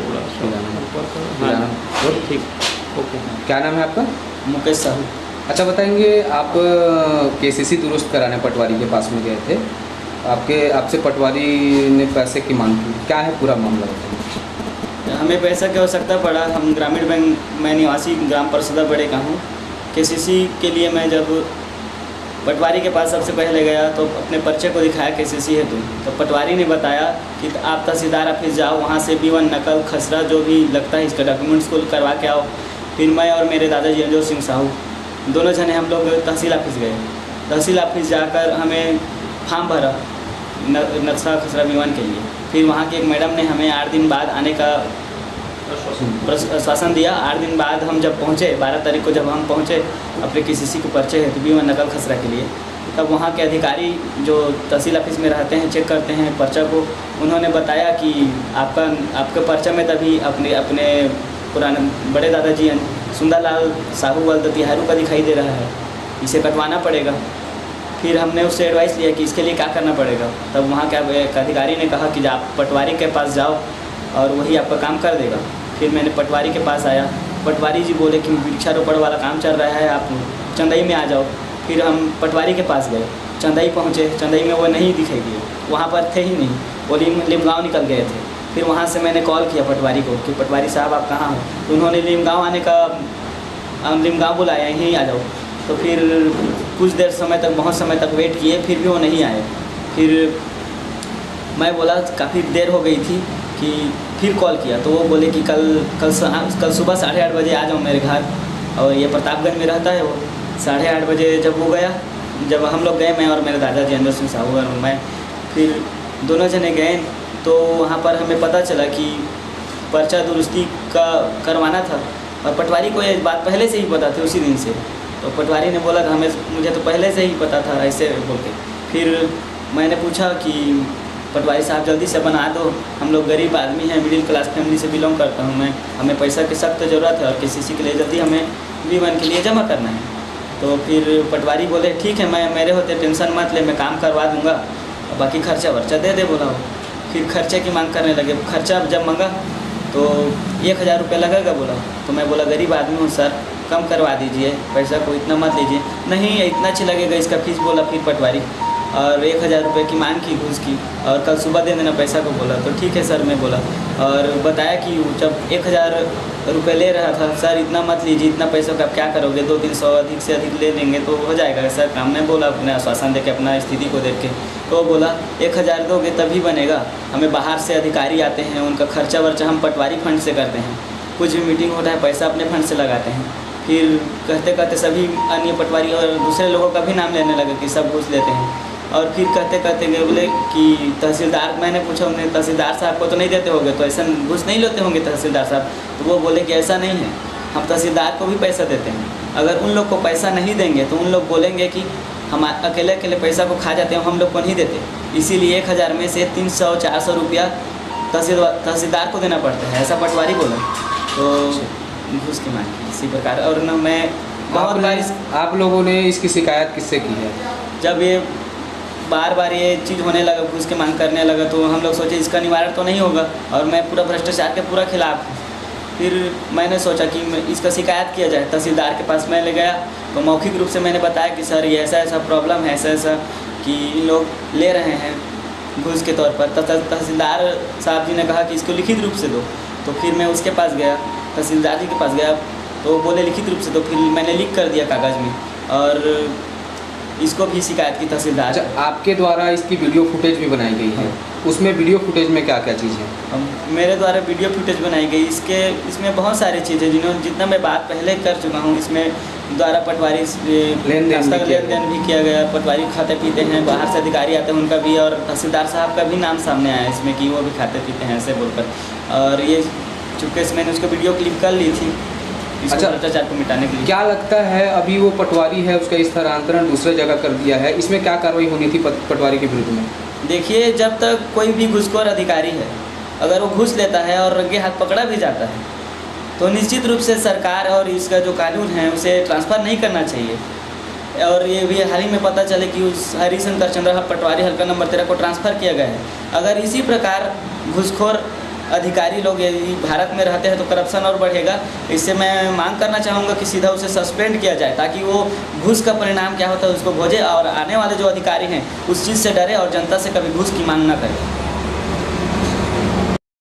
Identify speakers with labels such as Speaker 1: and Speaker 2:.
Speaker 1: थोड़ा सा
Speaker 2: मिलाना।
Speaker 1: ऊपर का।
Speaker 2: मिलाना।
Speaker 1: हाँ
Speaker 2: और
Speaker 1: ठीक। ओके।
Speaker 2: क्या नाम है आपका?
Speaker 3: मुकेश साहू।
Speaker 2: अच्छा बताएंगे, आप केसीसी दुरुस्त कराने पटवारी के पास में गए थे, आपसे पटवारी ने पैसे की मांग की, क्या है पूरा मामला बताइए।
Speaker 3: हमें पैसा की आवश्यकता पड़ा। हम ग्रामीण बैंक में निवासी ग्राम पारसदा बड़े का हूँ। केसीसी के लिए मैं जब पटवारी के पास सबसे पहले गया तो अपने पर्चे को दिखाया केसीसी है तो पटवारी ने बताया कि आप तहसीलदार ऑफिस जाओ, वहाँ से B1 नकल खसरा जो भी लगता है इसका डॉक्यूमेंट्स को करवा के आओ। फिर मैं और मेरे दादाजी अंजोर सिंह साहू दोनों जने हम लोग तहसील ऑफिस गए। तहसील ऑफिस जाकर हमें फॉर्म भरा नक्शा खसरा B1 के लिए। फिर वहाँ की एक मैडम ने हमें 8 दिन बाद आने का आश्वासन दिया। 8 दिन बाद हम जब पहुँचे, 12 तारीख को जब हम पहुँचे अपने केसीसी को पर्चे है तो B1 नकल खसरा के लिए, तब वहाँ के अधिकारी जो तहसील ऑफिस में रहते हैं, चेक करते हैं पर्चा को। उन्होंने बताया कि आपके पर्चा में तभी अपने पुराने बड़े दादाजी सुंदरलाल साहू वल्द तिहारू का दिखाई दे रहा है, इसे कटवाना पड़ेगा। फिर हमने उससे एडवाइस लिया कि इसके लिए क्या करना पड़ेगा। तब वहाँ के एक अधिकारी ने कहा कि आप पटवारी के पास जाओ और वही आपका काम कर देगा। फिर मैंने पटवारी के पास आया। पटवारी जी बोले कि वृक्षारोपण वाला काम चल रहा है, आप चंदई में आ जाओ। फिर हम पटवारी के पास गए, चंदई पहुँचे। चंदई में वो नहीं दिखाई दिए, वहाँ पर थे ही नहीं, वो लिमगाँव निकल गए थे। फिर वहाँ से मैंने कॉल किया पटवारी को कि पटवारी साहब आप कहाँ हो। तो उन्होंने लिमगाँव आने का लिमगाँव बुलाया, यहीं आ जाओ। तो फिर कुछ देर समय तक, बहुत समय तक वेट किए, फिर भी वो नहीं आए। फिर मैं बोला काफ़ी देर हो गई थी कि फिर कॉल किया तो वो बोले कि कल सुबह 8:30 बजे आ जाओ मेरे घर। और ये प्रतापगंज में रहता है वो। 8:30 बजे जब वो गया, जब हम लोग गए, मैं और मेरे दादाजी अंजोर सिंह साहू और मैं, फिर दोनों जने गए तो वहाँ पर हमें पता चला कि पर्चा दुरुस्ती का करवाना था। और पटवारी को ये बात पहले से ही पता थी उसी दिन से। तो पटवारी ने बोला कि मुझे तो पहले से ही पता था, ऐसे बोल के। फिर मैंने पूछा कि पटवारी साहब जल्दी से बना दो, हम लोग गरीब आदमी हैं, मिडिल क्लास फैमिली से बिलोंग करता हूँ मैं, हमें पैसा की सख्त ज़रूरत है और केसीसी के लिए जल्दी हमें B1 के लिए जमा करना है। तो फिर पटवारी बोले ठीक है, मैं मेरे होते टेंशन मत ले, मैं काम करवा दूँगा, बाकी खर्चा वर्चा दे बोला वो। फिर खर्चे की मांग करने लगे। खर्चा जब मांगा तो 1000 रुपये लगेगा बोला। तो मैं बोला गरीब आदमी हूँ सर, कम करवा दीजिए, पैसा को इतना मत लीजिए। नहीं इतना अच्छी लगेगा इसका फीस बोला फिर पटवारी। और 1000 रुपये की मांग की घूस की, और कल सुबह दे देना पैसा को बोला। तो ठीक है सर मैं बोला, और बताया कि जब 1000 रुपये ले रहा था, सर इतना मत लीजिए, इतना पैसा का आप क्या करोगे, 200-300 अधिक से अधिक ले लेंगे तो हो जाएगा सर काम। मैं बोला अपने आश्वासन दे के, अपना स्थिति को देख के। तो बोला 1000 दोगे तभी बनेगा, हमें बाहर से अधिकारी आते हैं, उनका खर्चा वर्चा हम पटवारी फंड से करते हैं, कुछ भी मीटिंग होता है पैसा अपने फंड से लगाते हैं। फिर कहते कहते सभी अन्य पटवारी और दूसरे लोगों का भी नाम लेने लगे कि सब घूस लेते हैं। और फिर कहते कहते गए बोले कि तहसीलदार, मैंने पूछा उन्हें तहसीलदार साहब को तो नहीं देते होंगे, तो ऐसा घूस नहीं लेते होंगे तहसीलदार साहब। तो वो बोले कि ऐसा नहीं है, हम तहसीलदार को भी पैसा देते हैं। अगर उन लोग को पैसा नहीं देंगे तो उन लोग बोलेंगे कि हम अकेले अकेले पैसा को खा जाते हैं, हम लोग को नहीं देते, इसीलिए 1000 में से 300-400 रुपया तहसीलदार को देना पड़ता है, ऐसा पटवारी बोला। तो घूस की मांग इसी प्रकार। और न मैं बहुत बार
Speaker 2: आप लोगों ने इसकी शिकायत किससे की है?
Speaker 3: जब ये बार बार ये चीज़ होने लगा, घूस की मांग करने लगा, तो हम लोग सोचे इसका निवारण तो नहीं होगा, और मैं पूरा भ्रष्टाचार के पूरा खिलाफ हूँ। फिर मैंने सोचा कि इसका शिकायत किया जाए। तहसीलदार के पास मैं ले गया तो मौखिक रूप से मैंने बताया कि सर ये ऐसा ऐसा प्रॉब्लम है, ऐसा ऐसा कि इन लोग ले रहे हैं घूस के तौर पर। तहसीलदार साहब जी ने कहा कि इसको लिखित रूप से दो। तो फिर मैं उसके पास गया, तहसीलदार जी के पास गया, तो बोले लिखित रूप से। तो फिर मैंने लिख कर दिया कागज़ में, और इसको भी शिकायत की तहसीलदार।
Speaker 2: अच्छा, आपके द्वारा इसकी वीडियो फुटेज भी बनाई गई है, उसमें वीडियो फुटेज में क्या क्या चीज़ है?
Speaker 3: मेरे द्वारा वीडियो फुटेज बनाई गई, इसमें बहुत सारी चीज़ें जितना मैं बात पहले कर चुका हूँ। इसमें द्वारा पटवारी लेन देन भी किया गया, पटवारी खाते पीते हैं, बाहर से अधिकारी आते हैं उनका भी, और तहसीलदार साहब का भी नाम सामने आया इसमें कि वो भी खाते पीते हैं ऐसे बोलकर। और ये चूँकि मैंने उसको वीडियो क्लिप कर ली थी
Speaker 2: अच्छा,
Speaker 3: भ्रष्टाचार को मिटाने के लिए।
Speaker 2: क्या लगता है अभी वो पटवारी है, उसका स्थानांतरण दूसरे जगह कर दिया है, इसमें क्या कार्रवाई होनी थी पटवारी के विरुद्ध में?
Speaker 3: देखिए, जब तक कोई भी घूसखोर अधिकारी है, अगर वो घूस लेता है और रंगे हाथ पकड़ा भी जाता है, तो निश्चित रूप से सरकार और इसका जो कानून है उसे ट्रांसफ़र नहीं करना चाहिए। और ये भी हाल ही में पता चले कि उस हरिशंकर चंद्र पटवारी हल्का नंबर 13 को ट्रांसफ़र किया गया है। अगर इसी प्रकार घूसखोर अधिकारी लोग यदि भारत में रहते हैं तो करप्शन और बढ़ेगा। इससे मैं मांग करना चाहूँगा कि सीधा उसे सस्पेंड किया जाए, ताकि वो घूस का परिणाम क्या होता है उसको भोगे और आने वाले जो अधिकारी हैं उस चीज़ से डरे और जनता से कभी घूस की मांग ना करें।